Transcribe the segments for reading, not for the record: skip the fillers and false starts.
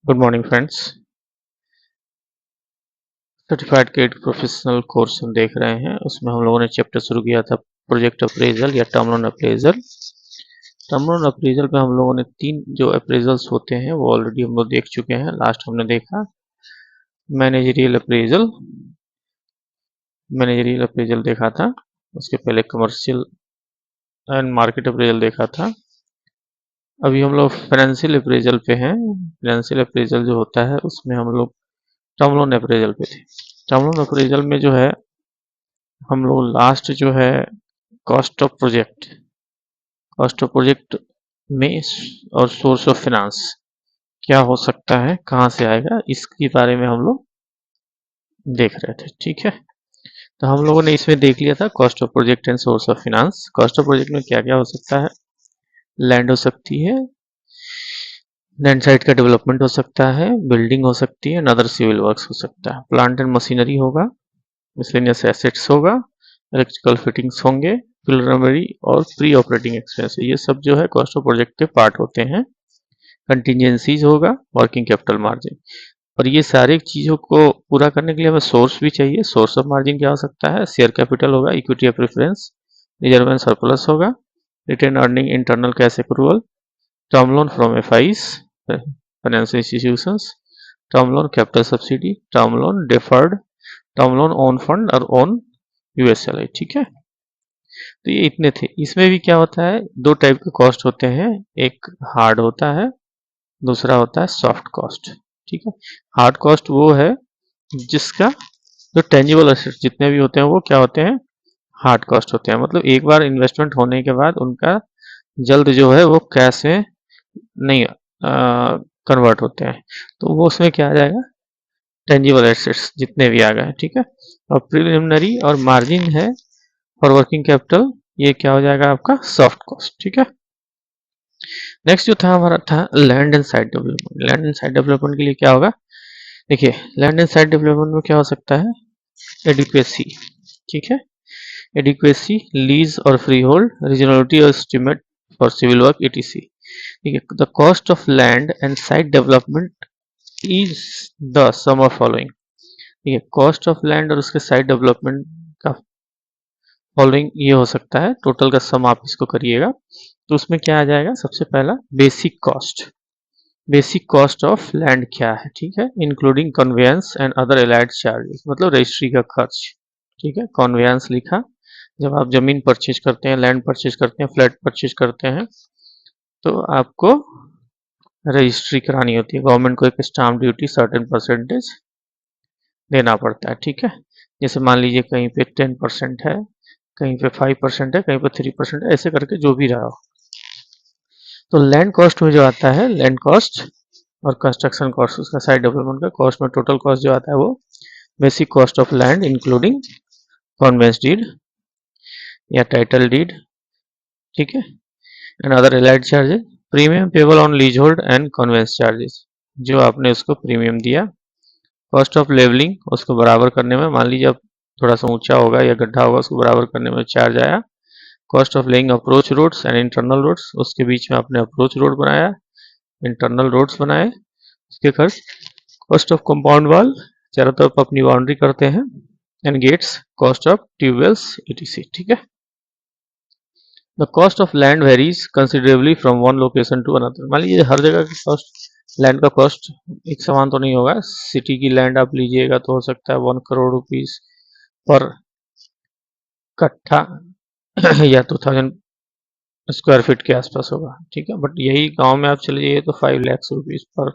Good morning friends. Certified credit professional course हम देख रहे हैं। उसमें हम लोगों ने चैप्टर शुरू किया था प्रोजेक्ट अप्रेजल या term loan appraisal. Term loan appraisal में हम लोगों ने 3 जो अप्रेजल्स होते हैं वो ऑलरेडी हम लोग देख चुके हैं। लास्ट हमने देखा मैनेजरियल अप्रेजल, देखा था। उसके पहले कमर्शियल एंड मार्केट अप्रेजल देखा था। अभी हम लोग फाइनेंशियल अप्रेजल पे हैं। फाइनेंशियल अप्रेजल जो होता है उसमें हम लोग टर्म लोन अप्रेजल पे थे। टर्म लोन अप्रेजल में जो है हम लोग लास्ट जो है कॉस्ट ऑफ प्रोजेक्ट में और सोर्स ऑफ फाइनेंस क्या हो सकता है, कहाँ से आएगा, इसके बारे में हम लोग देख रहे थे। ठीक है, तो हम लोगों ने इसमें देख लिया था cost of project and source of finance. Cost of project में क्या क्या हो सकता है, लैंड हो सकती है, लैंड साइट का डेवलपमेंट हो सकता है, बिल्डिंग हो सकती है, अदर सिविल वर्क्स हो सकता है, प्लांट एंड मशीनरी होगा, मिसलेनियस एसेट्स होगा, इलेक्ट्रिकल फिटिंग्स होंगे, प्रिलिमिनरी और प्री ऑपरेटिंग एक्सपेंस। ये सब जो है कॉस्ट ऑफ प्रोजेक्ट के पार्ट होते हैं। कंटिजेंसीज होगा, वर्किंग कैपिटल मार्जिन। और ये सारी चीज़ों को पूरा करने के लिए हमें सोर्स भी चाहिए। सोर्स ऑफ मार्जिन क्या हो सकता है, शेयर कैपिटल होगा, इक्विटी या प्रेफरेंस, रिजर्व एंड सरप्लस होगा, retain earning, internal cash accrual, term loan from FIs financial institutions, term loan capital subsidy, term loan deferred, term loan own fund और own USLI. ठीक है, तो ये इतने थे। इसमें भी क्या होता है, दो टाइप के कॉस्ट होते हैं, एक हार्ड होता है, दूसरा होता है सॉफ्ट कॉस्ट। ठीक है, हार्ड कॉस्ट वो है जिसका जो टेंजिबल एसेट्स जितने भी होते हैं वो क्या होते हैं, हार्ड कॉस्ट होते हैं। मतलब एक बार इन्वेस्टमेंट होने के बाद उनका जल्द जो है वो कैश में नहीं कन्वर्ट होते हैं, तो वो उसमें क्या आ जाएगा, टेंजिबल एसेट्स जितने भी आ गए। ठीक है, और प्रिलिमिनरी और मार्जिन है और वर्किंग कैपिटल, ये क्या हो जाएगा आपका सॉफ्ट कॉस्ट। ठीक है, नेक्स्ट जो था हमारा था land and site development. Land and site development के लिए क्या होगा, देखिए लैंड एंड साइट डेवलपमेंट में क्या हो सकता है, एडिक्वेसी। ठीक है, एडिक्वेसी, लीज और फ्री होल्ड, रीजनलिटी और estimate for civil work etc. ठीक है, the cost of land and site development is the sum of following. ठीक है, कॉस्ट ऑफ लैंड और उसके साइट डेवलपमेंट का फॉलोइंग ये हो सकता है, टोटल का सम आप इसको करिएगा तो उसमें क्या आ जाएगा, सबसे पहला basic cost. Basic cost of land क्या है, ठीक है, including conveyance and other allied charges, मतलब रजिस्ट्री का खर्च। ठीक है, कन्वेंस लिखा, जब आप जमीन परचेज करते हैं, लैंड परचेज करते हैं, फ्लैट परचेज करते हैं तो आपको रजिस्ट्री करानी होती है, गवर्नमेंट को एक स्टाम्प ड्यूटी सर्टेन परसेंटेज देना पड़ता है। ठीक है, जैसे मान लीजिए कहीं पे 10% है, कहीं पे 5% है, कहीं पे 3% है, ऐसे करके जो भी रहा हो। तो लैंड कॉस्ट में जो आता है, लैंड कॉस्ट और कंस्ट्रक्शन कॉस्ट, उसका साइट डेवलपमेंट का कॉस्ट में टोटल कॉस्ट जो आता है वो basic cost of land including conveyance deed या टाइटल डीड। ठीक है, and other allied charges, premium payable on lease hold and conveyance charges, जो आपने उसको प्रीमियम दिया। कॉस्ट ऑफ लेवलिंग, उसको बराबर करने में, मान लीजिए अब थोड़ा सा ऊंचा होगा या गड्ढा होगा, उसको बराबर करने में चार्ज आया। Cost of laying approach roads and internal roads, उसके बीच में आपने अप्रोच रोड बनाया, इंटरनल रोड्स बनाए, उसके खर्च। कॉस्ट ऑफ कंपाउंड वॉल, चारों तरफ अपनी बाउंड्री करते हैं, and gates, cost of tubewells etc। ठीक है, the cost of land varies considerably from one location to another. मान लीजिए हर जगह की कॉस्ट, लैंड का कॉस्ट एक समान तो नहीं होगा। सिटी की लैंड आप लीजिएगा तो हो सकता है 1 करोड़ रुपीज पर कट्ठा या 2000 स्क्वायर फीट के आसपास होगा। ठीक है, बट यही गांव में आप चले जाइए तो 5 lakh rupees per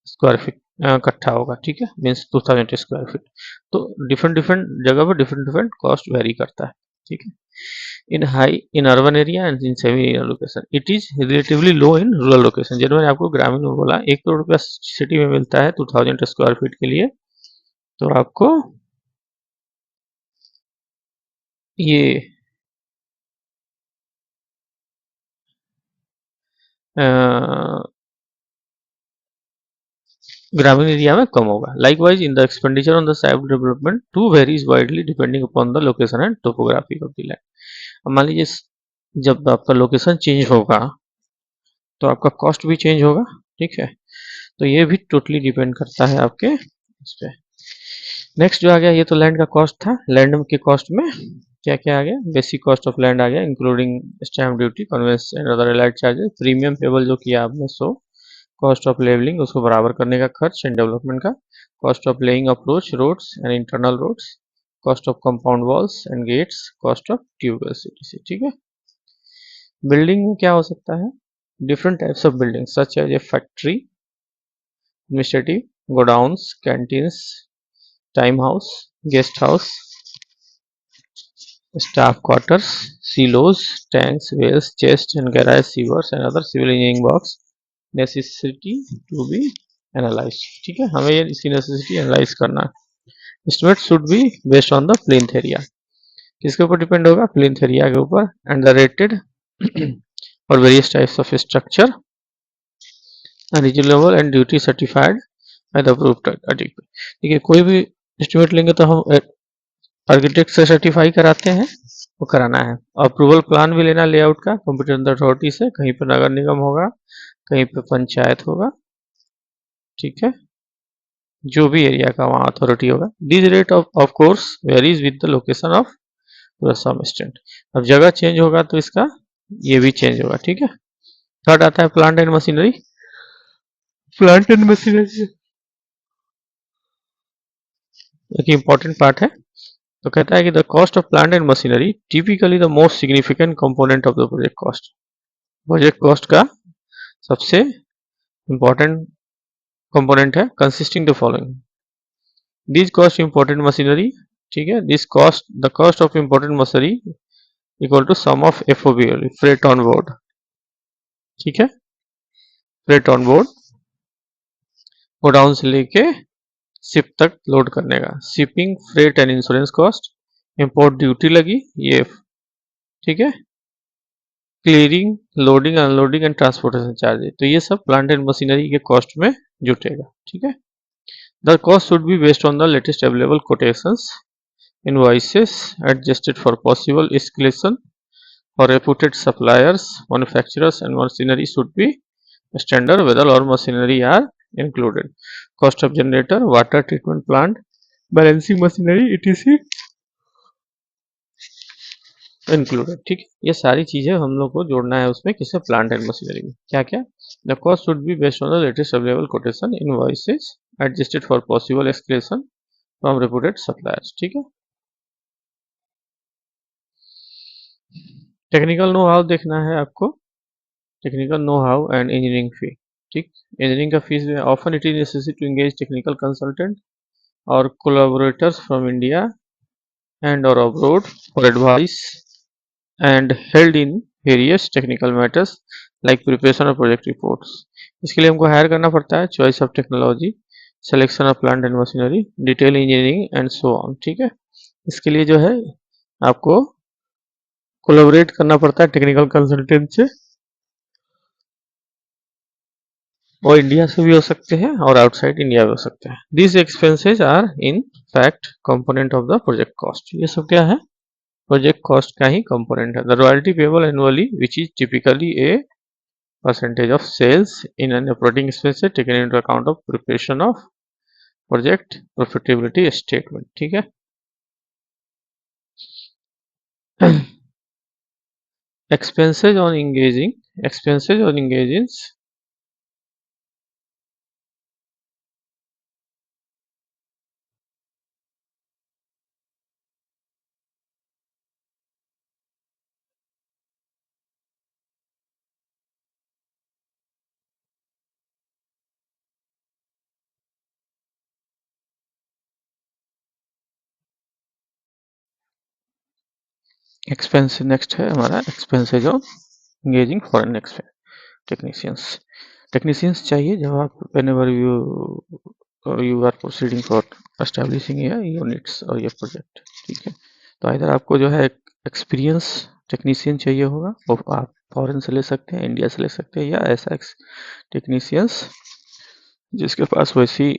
square feet कट्ठा होगा। ठीक है, मीन्स 2000 स्क्वायर फीट। तो डिफरेंट डिफरेंट जगह पर डिफरेंट डिफरेंट कॉस्ट वेरी करता है। ठीक है, in urban area and in semi location it is relatively low in rural location. जैसे मैंने आपको ग्रामीण में बोला 1 करोड़ रुपया सिटी में मिलता है 2000 स्क्वायर फीट के लिए, तो आपको ये ग्रामीण एरिया में कम होगा। Likewise in the expenditure on the site development too varies widely depending upon the location and topography of the land. अब मान लीजिए जब आपका लोकेशन चेंज होगा तो आपका कॉस्ट भी चेंज होगा। ठीक है, तो ये भी टोटली डिपेंड करता है आपके इस पे। नेक्स्ट जो आ गया, ये तो लैंड का कॉस्ट था। लैंड के कॉस्ट में क्या क्या आ गया, बेसिक कॉस्ट ऑफ लैंड आ गया including stamp duty, conveyance and other allied charges, premium payable जो किया आपने सो, कॉस्ट ऑफ लेवलिंग उसको बराबर करने का खर्च एंड डेवलपमेंट का, cost of laying approach roads and internal roads, cost of compound walls and gates, cost of tubewells etc। ठीक है। बिल्डिंग में क्या हो सकता है, different types of building such as a factory, administrative, godowns, canteens, time house, guest house, staff quarters, silos, tanks, wells, chests and garage sewers and other civil engineering works necessity to be analyzed। ठीक है, हमें ये इसकी necessity analyze करना है। estimate should be based on the plinth area, किसके ऊपर depend होगा, plinth area के ऊपर, and the rated और various types of structure reasonable and duty certified by the approved architect। ठीक है, कोई भी estimate लेंगे तो हम आर्किटेक्ट से सर्टिफाई कराते हैं, वो कराना है। अप्रूवल प्लान भी लेना लेआउट का कॉम्पिटेंट अथॉरिटी से, कहीं पर नगर निगम होगा, कहीं पर पंचायत होगा, ठीक है, जो भी एरिया का वहाँ अथॉरिटी होगा। This rate of course varies with the location of some extent. अब जगह चेंज होगा तो इसका ये भी चेंज होगा। ठीक है। थर्ड आता है plant and machinery. Plant and machinery एक इंपॉर्टेंट पार्ट है। तो कहता है कि the cost of plant and machinery typically the most significant component of the project cost. Project cost का सबसे इंपॉर्टेंट कंपोनेंट है, consisting the following. This cost important machinery, ठीक है, this cost the cost of important machinery equal to sum of FOB, freight on board. ठीक है, freight on board godown से लेके ship तक लोड करने का, shipping, freight and insurance cost, import duty लगी ये, ठीक है, clearing, loading, unloading and transportation charges. तो ये सब प्लांट एंड मशीनरी के कॉस्ट में जुटेगा। ठीक है। The cost should be based on the latest available quotations, invoices adjusted for possible escalation for reputed suppliers, manufacturers and machinery should be standard whether all machinery are included. Cost of generator, water treatment plant, balancing machinery etc included. ठीक है, ये सारी चीजें हम लोग को जोड़ना है उसमें, किसे, प्लांट एंड मशीनरी में। क्या क्या, the cost should be based on the latest available quotation, invoices adjusted for possible escalation from reputed suppliers. ठीक है। टेक्निकल नो हाउ देखना है आपको, technical know how and engineering fee. ठीक, इंजीनियरिंग का fees often it is necessary to engage technical consultant और collaborators from India and और abroad for advice and held in various technical matters like preparation of project reports. इसके लिए हमको higher करना पड़ता है, choice of technology, selection of plant and machinery, detail engineering and so on. ठीक है, इसके लिए जो है आपको कोलैबोरेट करना पड़ता है टेक्निकल कंसल्टेंट से, वो इंडिया से भी हो सकते हैं और आउटसाइड इंडिया भी हो सकते हैं। This expenses are in fact component of the project cost. ये सब क्या है, प्रोजेक्ट कॉस्ट का ही कंपोनेंट है। The royalty payable annually which is typically a percentage of sales in an operating expenses taken into account of preparation of project profitability statement. ठीक है। expenses on engaging expense. Next है हमारा expenses of engaging foreign technicians. Technicians चाहिए जब आप whenever you are proceeding for establishing your units और your project। ठीक है, तो इधर आपको जो है एक्सपीरियंस टेक्नीशियन चाहिए होगा, वो आप फॉरेन से ले सकते हैं, इंडिया से ले सकते हैं, या ऐसा टेक्नीशियंस जिसके पास वैसी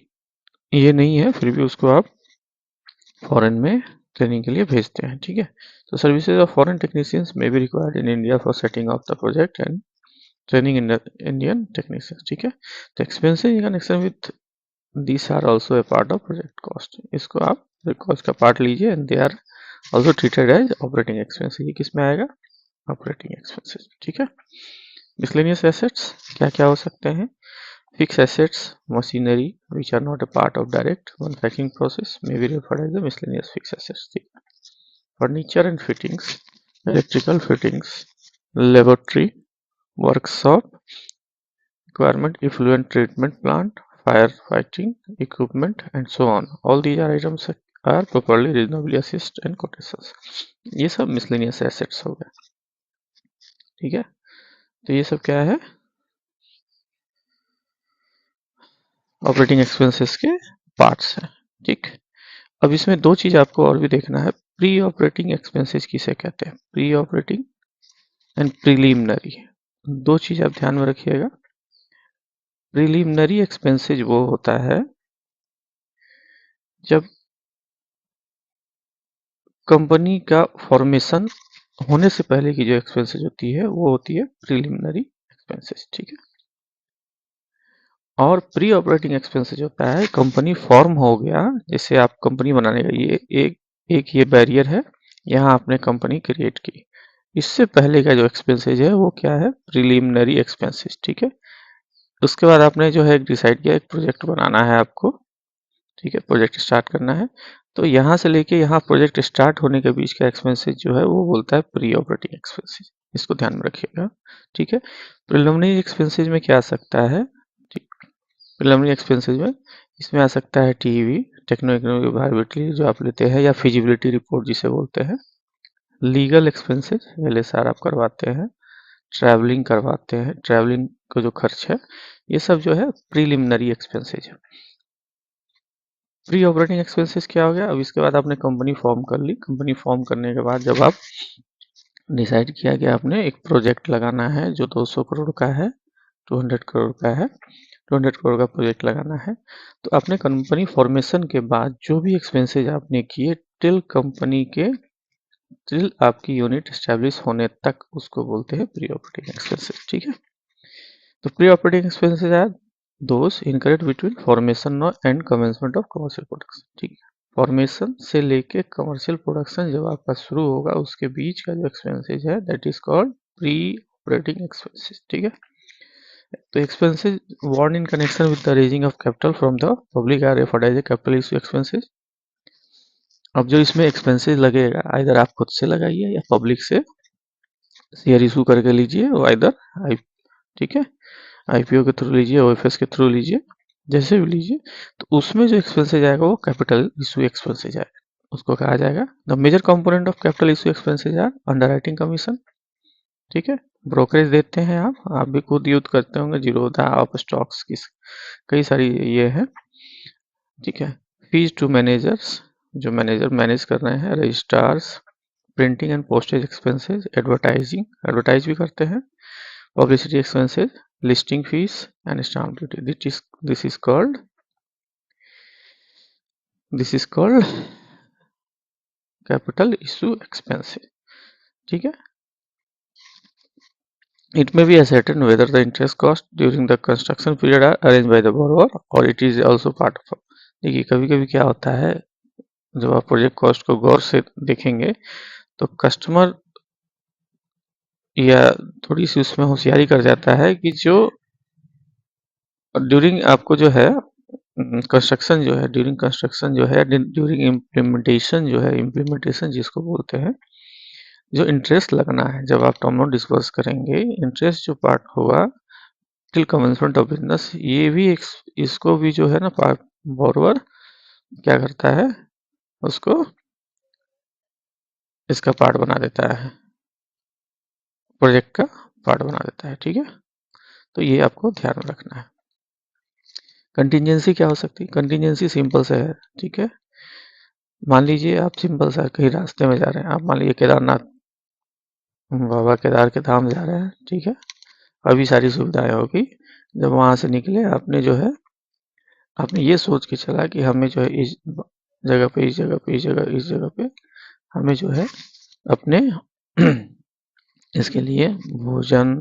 ये नहीं है फिर भी उसको आप फॉरेन में ट्रेनिंग के लिए भेजते हैं। ठीक है, तो services of foreign technicians may be required in India for setting of the project and training Indian technician, ठीक है। तो expenses in connection with this are also a part of project cost, इसको आप कॉस्ट का part लीजिए and they are also treated as operating expenses. ये किस में आएगा? ऑपरेटिंग एक्सपेंसेस, ठीक है। मिसलेनियस एसेट्स क्या क्या हो सकते हैं? Fix assets, machinery which are not a part of direct manufacturing process may be referred as the miscellaneous fix assets, ठीक है। Furniture and fittings, electrical fittings, laboratory, workshop requirement, effluent treatment plant, firefighting equipment, and so on. All these items are properly reasonably assessed and quotations. ये सब miscellaneous assets हो गए, ठीक है। तो ये सब क्या है? ऑपरेटिंग एक्सपेंसेस के पार्ट्स हैं, ठीक। अब इसमें दो चीज आपको और भी देखना है। प्री ऑपरेटिंग एक्सपेंसेस किसे कहते हैं? प्री ऑपरेटिंग एंड प्रीलिमिनरी, दो चीज आप ध्यान में रखिएगा। प्रीलिमिनरी एक्सपेंसेस वो होता है जब कंपनी का फॉर्मेशन होने से पहले की जो एक्सपेंसेस होती है वो होती है प्रीलिमिनरी एक्सपेंसेस, ठीक है। और प्री ऑपरेटिंग एक्सपेंसेस होता है कंपनी फॉर्म हो गया, जैसे आप कंपनी बनाने का ये एक ये बैरियर है, यहाँ आपने कंपनी क्रिएट की, इससे पहले का जो एक्सपेंसेस है वो क्या है? प्रीलिमिनरी एक्सपेंसेस, ठीक है। उसके बाद आपने जो है डिसाइड किया एक प्रोजेक्ट बनाना है आपको, ठीक है, प्रोजेक्ट स्टार्ट करना है, तो यहाँ से लेके यहाँ प्रोजेक्ट स्टार्ट होने के बीच का एक्सपेंसेस जो है वो बोलता है प्री ऑपरेटिंग एक्सपेंसेस, इसको ध्यान में रखिएगा, ठीक है। प्रिलिमिनरी एक्सपेंसेस में क्या आ सकता है? ठीक, प्रिलिमिनरी एक्सपेंसेस में इसमें आ सकता है टीवी, टेक्नो इकोनॉमिक वायबिलिटी जो आप लेते हैं, या फिजिबिलिटी रिपोर्ट जिसे बोलते हैं, लीगल एक्सपेंसेस LSR आप करवाते हैं, ट्रैवलिंग करवाते हैं, ट्रैवलिंग का जो खर्च है, ये सब जो है प्रीलिमिनरी एक्सपेंसेस है। प्री ऑपरेटिंग एक्सपेंसेस क्या हो गया? अब इसके बाद आपने कंपनी फॉर्म कर ली, कंपनी फॉर्म करने के बाद जब आप डिसाइड किया कि आपने एक प्रोजेक्ट लगाना है जो 200 करोड़ का है, 200 करोड़ का है, 200 करोड़ का प्रोजेक्ट लगाना है, तो आपने कंपनी फॉर्मेशन के बाद जो भी एक्सपेंसेज आपने किए टिल कंपनी के टिल आपकी यूनिट एस्टेब्लिश होने तक, उसको बोलते हैं प्री ऑपरेटिंग एक्सपेंसेस, ठीक है। तो pre operating expenses are those incurred between formation and commencement of commercial production, ठीक है। फॉर्मेशन से लेके कमर्शियल प्रोडक्शन जब आपका शुरू होगा उसके बीच का जो एक्सपेंसेज है that is called pre operating expenses, ठीक है। तो expenses borne in connection with the raising of capital from the public are referred as capital issue expenses. अब जो इसमें एक्सपेंसेज लगेगा आइदर आप खुद से लगाइए या पब्लिक से शेयर इशू करके लीजिए, वो आइदर आई, ठीक है, आईपीओ के थ्रू लीजिए, ओएफएस के थ्रू लीजिए, जैसे भी लीजिए, तो उसमें जो एक्सपेंसेज आएगा वो कैपिटल इशू एक्सपेंसेज आएगा, उसको कहा जाएगा the major component of capital issue expenses are underwriting commission, ठीक है। ब्रोकरेज देते हैं आप भी खुद यूज करते होंगे, जीरोधा ऑफ स्टॉक्स की कई सारी ये है, ठीक है। फीस टू मैनेजर्स, जो मैनेजर मैनेज कर रहे हैं, registrars, printing and postage expenses, advertising, advertise भी करते हैं, publicity expenses, listing fees and stamp duty. This is called capital issue expenses, ठीक है। It may be ascertained whether the interest cost during the construction period are arranged by the borrower or it is also part of। देखिए कभी कभी क्या होता है, जब आप प्रोजेक्ट कॉस्ट को गौर से देखेंगे तो कस्टमर या थोड़ी सी उसमें होशियारी कर जाता है कि जो ड्यूरिंग आपको जो है कंस्ट्रक्शन जो है, ड्यूरिंग कंस्ट्रक्शन जो है, ड्यूरिंग इम्प्लीमेंटेशन जो है, इम्प्लीमेंटेशन जिसको बोलते हैं, जो इंटरेस्ट लगना है जब आप टर्म लोन डिस्बर्स करेंगे, इंटरेस्ट जो पार्ट होगा टिल कमेंसमेंट ऑफ बिजनेस, ये भी इसको भी जो है ना बोरोवर क्या करता है, उसको इसका पार्ट बना देता है, प्रोजेक्ट का पार्ट बना देता है, ठीक है। तो ये आपको ध्यान में रखना है। कंटीजेंसी क्या हो सकती है? कंटीजेंसी सिंपल से है, ठीक है। मान लीजिए आप सिंपल सा कहीं रास्ते में जा रहे हैं, आप मान लीजिए केदारनाथ, बाबा केदार के धाम जा रहे हैं, ठीक है, अभी सारी सुविधाएं होगी, जब वहां से निकले आपने जो है, आपने ये सोच के चला कि हमें जो है इस जगह पे, इस जगह पे, इस जगह, इस जगह पे हमें जो है अपने इसके लिए भोजन,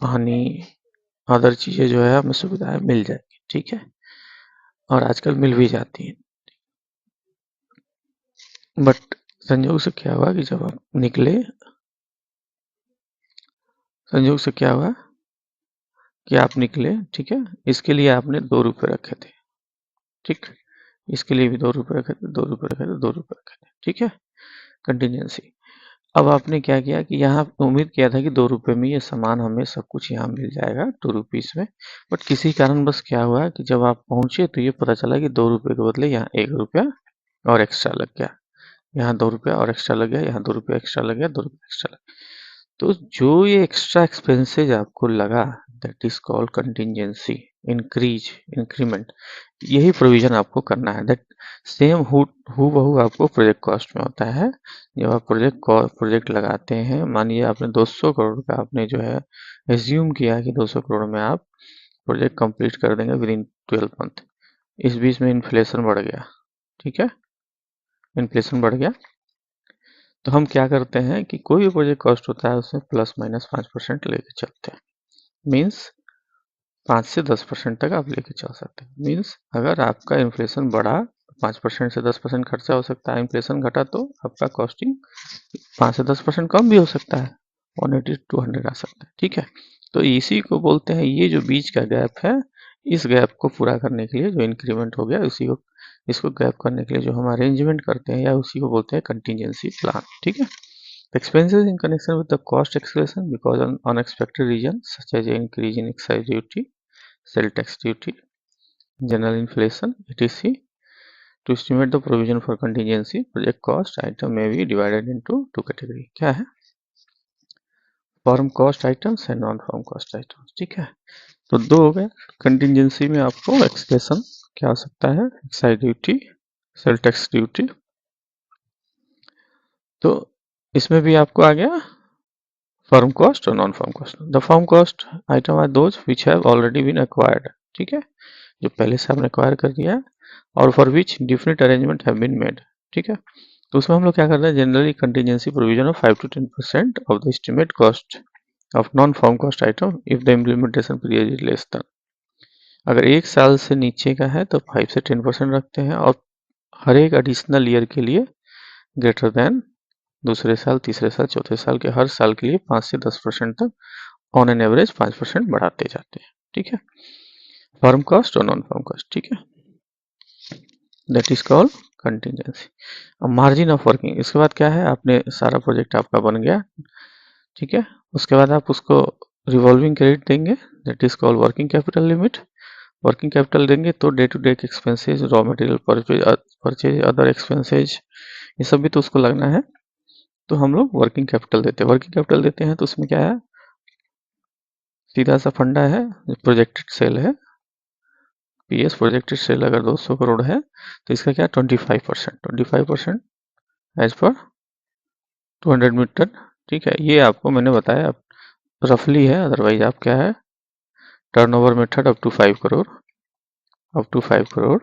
हानि अदर चीज़ें जो है हमें सुविधाएं मिल जाएगी, ठीक है, और आजकल मिल भी जाती हैं। बट संयोग से क्या हुआ कि जब आप निकले, संयोग से क्या हुआ कि आप निकले, ठीक है, इसके लिए आपने 2 रुपये रखे थे, ठीक, इसके लिए भी 2 रुपये रखे थे, 2 रुपये रखे थे, 2 रुपये रखे थे, ठीक है, कंटीजेंसी। अब आपने क्या किया कि यहाँ उम्मीद किया था कि 2 रुपये में ये सामान हमें सब कुछ यहाँ मिल जाएगा 2 रुपीज़ में, बट किसी कारणवश क्या हुआ कि जब आप पहुँचे तो ये पता चला कि 2 रुपये के बदले यहाँ 1 रुपया और एक्स्ट्रा लग गया, यहाँ 2 रुपया और एक्स्ट्रा लग गया, यहाँ 2 रुपया एक्स्ट्रा लग गया, 2 रुपया एक्स्ट्रा लग गया। तो जो ये एक्स्ट्रा एक्सपेंसेज आपको लगा, that is called contingency, increase, increment, यही प्रोविजन आपको करना है। दैट सेम हूबहू आपको प्रोजेक्ट कॉस्ट में होता है। जब आप प्रोजेक्ट लगाते हैं, मानिए आपने 200 करोड़ का आपने जो है एज्यूम किया कि 200 करोड़ में आप प्रोजेक्ट कंप्लीट कर देंगे विद इन 12 मंथ। इस बीच में इन्फ्लेशन बढ़ गया, ठीक है, इन्फ्लेशन बढ़ गया, तो हम क्या करते हैं कि कोई भी प्रोजेक्ट कॉस्ट होता है उसमें प्लस माइनस 5% लेके चलते हैं। मीन्स 5 से 10% तक आप लेके चल सकते हैं। मीन्स अगर आपका इन्फ्लेशन बढ़ा 5% से 10% खर्चा हो सकता है, इन्फ्लेशन घटा तो आपका कॉस्टिंग 5 से 10% कम भी हो सकता है, 180 200 आ सकता है, ठीक है। तो इसी को बोलते हैं, ये जो बीच का गैप है, इस गैप को पूरा करने के लिए जो इंक्रीमेंट हो गया उसी को, इसको गैप करने के लिए जो हम अरेंजमेंट करते हैं या उसी को बोलते हैं कंटीजेंसी प्लान, ठीक है। Expenses in connection with the cost escalation because of unexpected reasons such as increase in excise duty, sale tax duty, general inflation, etc. To estimate the provision for contingency, project cost item may be divided into 2 categories. क्या है? Firm cost items and non firm cost items, ठीक है। तो 2 हो गए। Contingency में आपको expression क्या हो सकता है, excise duty, sale tax duty, तो इसमें भी आपको आ गया फर्म कॉस्ट और non firm cost. The firm cost item are those which have already been acquired, ठीक है, जो पहले से आपने एक्वायर कर दिया है और for which different arrangement have been made, ठीक है। तो उसमें हम लोग क्या करते हैं, generally contingency provision of 5 to 10% of the estimate cost of non firm cost item if the implementation period is less than, अगर 1 साल से नीचे का है तो 5 से 10% रखते हैं, और हर एक एडिशनल ईयर के लिए ग्रेटर देन, दूसरे साल, तीसरे साल, चौथे साल के हर साल के लिए 5 से 10% तक ऑन एन एवरेज 5% बढ़ाते जाते हैं, ठीक है, फर्म कॉस्ट और नॉन फर्म कॉस्ट, ठीक है, दैट इज कॉल्ड कंटीजेंसी। अब मार्जिन ऑफ वर्किंग, इसके बाद क्या है, आपने सारा प्रोजेक्ट आपका बन गया, ठीक है, उसके बाद आप उसको रिवॉल्विंग क्रेडिट देंगे, that is called working capital limit. Working capital देंगे तो day to day expenses, raw material purchase, other expenses, ये सब भी तो उसको लगना है, तो हम लोग वर्किंग कैपिटल देते हैं। वर्किंग कैपिटल देते हैं तो उसमें क्या है, सीधा सा फंडा है, प्रोजेक्टेड सेल है, पीएस प्रोजेक्टेड सेल अगर 200 करोड़ है तो इसका क्या 25% एज पर 200 मीटर, ठीक है, ये आपको मैंने बताया रफली है, अदरवाइज आप क्या है, turnover method up to 5 crore, up to 5 crore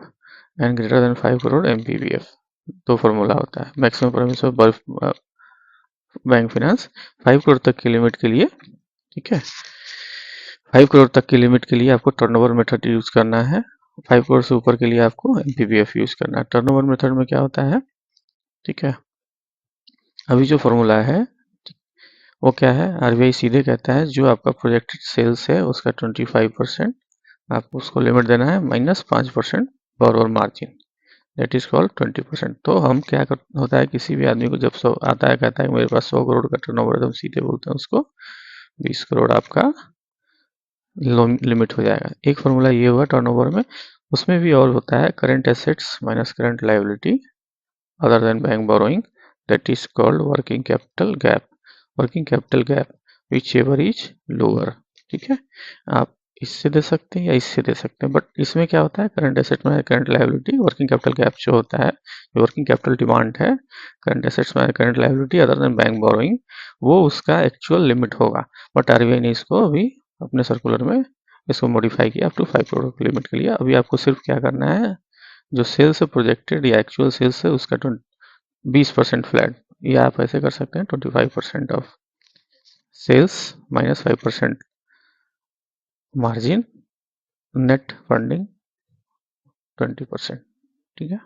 and greater than 5 crore MPVF, 2 formula होता है, maximum permission of bank finance 5 crore तक की लिमिट के लिए, ठीक है, 5 करोड़ तक की लिमिट के लिए आपको टर्नओवर मेथड यूज करना है, 5 करोड़ से ऊपर के लिए आपको एमपीवीएफ यूज करना है। टर्नओवर मेथड में क्या होता है, ठीक है, अभी जो फॉर्मूला है वो क्या है, आरबीआई सीधे कहता है जो आपका प्रोजेक्टेड सेल्स है उसका 25% आपको उसको लिमिट देना है, minus 5% borrower margin, that is called 20%। तो हम क्या होता है, किसी भी आदमी को जब आता है, कहता है मेरे पास 100 करोड़ का टर्नओवर है, तो हम सीधे बोलते हैं उसको 20 करोड़ आपका लिमिट हो जाएगा। एक फॉर्मूला ये हुआ टर्नओवर में, उसमें भी और होता है, current assets minus current liability other than bank borrowing, that is called working capital gap, working capital gap which ever is lower, ठीक है, आप इससे दे सकते हैं या इससे दे सकते हैं, बट इसमें क्या होता है, करंट एसेट में current liability, working capital gap जो होता है, जो वर्किंग कैपिटल डिमांड है, करंट एसेट्स में current liability other than bank borrowing, वो उसका एक्चुअल लिमिट होगा, बट आरबीआई ने इसको अभी अपने सर्कुलर में इसको मॉडिफाई किया अप टू 5 करोड़ की लिमिट के लिए। अभी आपको सिर्फ क्या करना है, जो सेल्स है प्रोजेक्टेड या एक्चुअल सेल्स है उसका 20% फ्लैट, या आप ऐसे कर सकते हैं 25% of sales minus 5% margin, net funding 20%, ठीक है।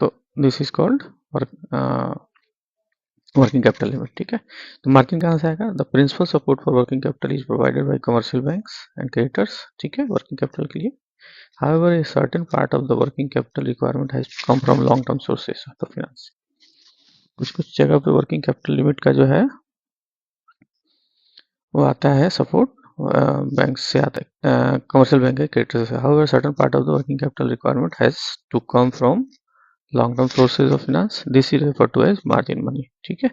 तो this is called working capital limit, ठीक है। तो मार्जिन कहाँ से आएगा? The principal support for working capital is provided by commercial banks and creditors, ठीक है, वर्किंग कैपिटल के लिए। However, a certain part of the working capital requirement has to come from long-term sources of the finance. कुछ जगह पे working capital limit का जो है वो आता है सपोर्ट बैंक से आता है, कमर्शियल बैंक के क्रेडिटर से। However, certain part of the working capital requirement has to come from long-term sources of finance. This is referred to as margin money, ठीक है।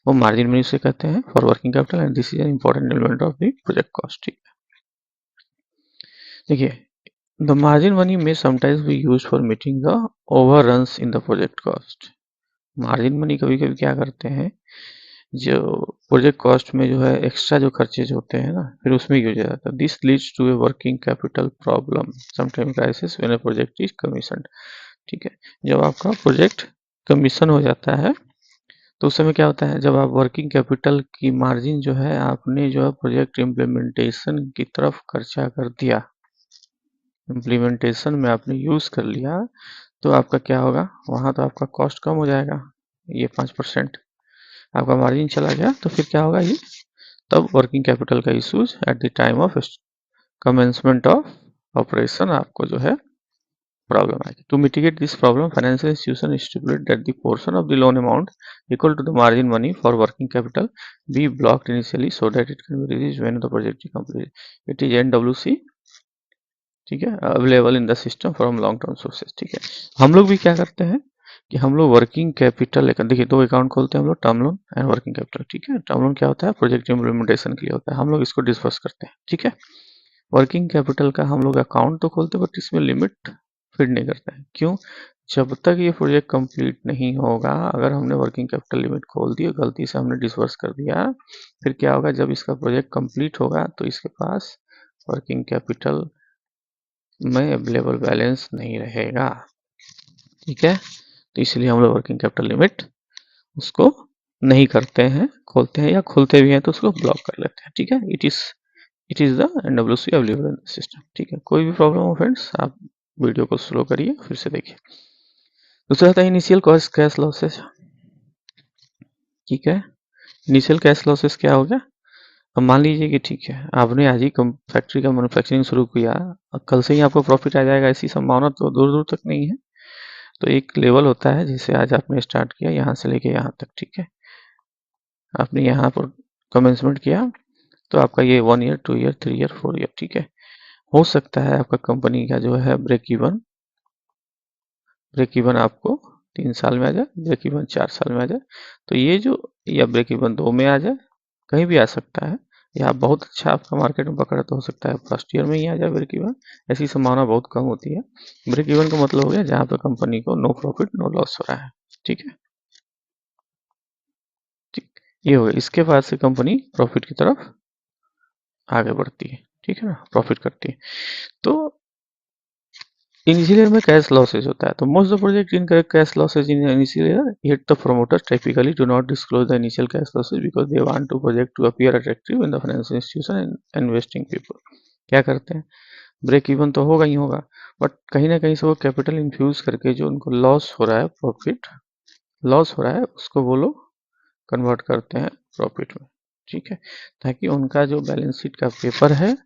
वो मार्जिन मनी से कहते हैं for working capital and this is an important element of the project cost, ठीक है। देखिए, the margin money में sometimes be used for meeting the overruns in the project cost. Margin money कभी कभी क्या करते हैं, जो प्रोजेक्ट कॉस्ट में जो है एक्स्ट्रा जो खर्चे होते हैं ना, फिर उसमें यूज हो जाता है। This leads to a working capital problem sometime crisis when a project is commission, ठीक है। जब आपका प्रोजेक्ट कमीशन हो जाता है तो उस समय क्या होता है, जब आप वर्किंग कैपिटल की मार्जिन जो है आपने जो है प्रोजेक्ट इम्प्लीमेंटेशन की तरफ खर्चा कर दिया, इम्प्लीमेंटेशन में आपने यूज कर लिया, तो आपका क्या होगा, वहां तो आपका कॉस्ट कम हो जाएगा, ये 5% आपका मार्जिन चला गया, तो फिर क्या होगा ये, तब वर्किंग कैपिटल का issues at the time of commencement of operation आपको जो है प्रॉब्लम आएगी। To mitigate this problem, financial institution stipulate that the portion of the loan amount equal to the margin money for working capital be blocked initially so that it can be released when the project is completed. It is NWC, ठीक है, available in the system from long term sources, ठीक है। हम लोग भी क्या करते हैं कि हम लोग वर्किंग कैपिटल लेकर, देखिए दो अकाउंट खोलते हैं हम लोग, term loan and working capital, ठीक है। टर्म लोन क्या होता है, प्रोजेक्ट इम्प्लीमेंटेशन के लिए होता है, हम लोग इसको डिस्पर्स करते हैं, ठीक है। वर्किंग कैपिटल का हम लोग अकाउंट तो खोलते हैं बट इसमें लिमिट फिट नहीं करते हैं, क्यों? जब तक ये प्रोजेक्ट कंप्लीट नहीं होगा, अगर हमने वर्किंग कैपिटल लिमिट खोल दी और गलती से हमने डिस्पर्स कर दिया, फिर क्या होगा, जब इसका प्रोजेक्ट कंप्लीट होगा तो इसके पास वर्किंग कैपिटल में अवेलेबल बैलेंस नहीं रहेगा, ठीक है। तो इसलिए हम लोग वर्किंग कैपिटल लिमिट उसको नहीं करते हैं, खोलते हैं, या खोलते भी हैं तो उसको ब्लॉक कर लेते हैं, ठीक है। It is the NWC available in system, ठीक है। कोई भी प्रॉब्लम हो फ्रेंड्स, आप वीडियो को स्लो करिए, फिर से देखिए। दूसरा था इनिशियल कॉस्ट कैश लॉसेस, ठीक है। इनिशियल कैश लॉसेस क्या हो गया, अब मान लीजिए कि ठीक है आपने आज ही फैक्ट्री का मैन्युफैक्चरिंग शुरू किया, कल से ही आपको प्रॉफिट आ जाएगा ऐसी संभावना तो दूर दूर तक नहीं है। तो एक लेवल होता है जिसे आज आपने स्टार्ट किया यहाँ से लेके यहाँ तक, ठीक है। आपने यहाँ पर कमेंसमेंट किया तो आपका ये 1 ईयर 2 ईयर 3 ईयर 4 ईयर, ठीक है। हो सकता है आपका कंपनी का जो है ब्रेक इवन आपको 3 साल में आ जाए, ब्रेक इवन 4 साल में आ जाए, तो ये जो, या ब्रेक इवन 2 में आ जाए, कहीं भी आ सकता है, या बहुत अच्छा आपका मार्केट में पकड़ा तो हो सकता है फर्स्ट ईयर में ही आ जाए ब्रेक इवन, ऐसी संभावना बहुत कम होती है। ब्रेक इवन का मतलब हो गया जहाँ पे कंपनी को नो प्रॉफिट नो लॉस हो रहा है, ठीक है। ठीक, ये हो गया, इसके बाद से कंपनी प्रॉफिट की तरफ आगे बढ़ती है, ठीक है ना, प्रॉफिट करती है। तो इनिशियल ईयर में कैश लॉसेज होता है, तो most of project incorrect cash losses in initial year, yet the promoters typically do not disclose the initial cash losses because they want to project to appear attractive in the financial institution and investing people। क्या करते हैं, break even तो होगा ही होगा, but कहीं ना कहीं से वो कैपिटल इन्फ्यूज करके जो उनको लॉस हो रहा है, प्रॉफिट लॉस हो रहा है, उसको वो लोग कन्वर्ट करते हैं प्रॉफिट में, ठीक है, ताकि उनका जो बैलेंस शीट का पेपर है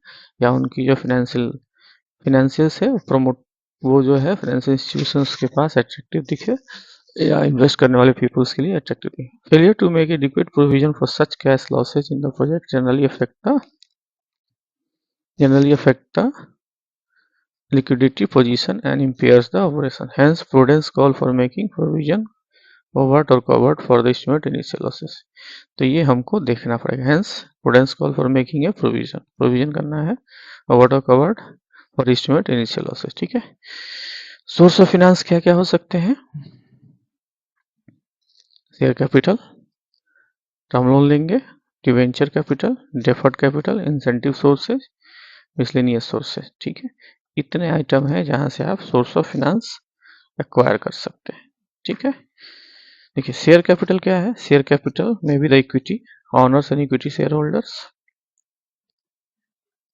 या उनकी जो फिनेंशियल्स है प्रमोट, वो जो है फाइनेंशियल इंस्टीट्यूशंस के पास अट्रैक्टिव दिखे या इन्वेस्ट करने वाले पीपल्स के लिए अट्रैक्टिव दिखे। Failure to make adequate provision for such cash losses in the project generally affect the liquidity position and impairs the operation. Hence, prudence call for making provision overt or covert for the estimate initial losses। तो ये हमको देखना पड़ेगा। Hence, prudence call for making a provision करना है overt or covert for estimate initial losses, ठीक है। Source of finance क्या क्या हो सकते हैं, शेयर कैपिटल, टर्म लोन लेंगे, debenture capital, deferred capital, incentive sources, miscellaneous sources, ठीक है। इतने आइटम हैं जहां से आप सोर्स ऑफ फिनेंस एक्वायर कर सकते हैं, ठीक है। देखिए शेयर कैपिटल क्या है, शेयर कैपिटल में भी the equity honours and equity share holders,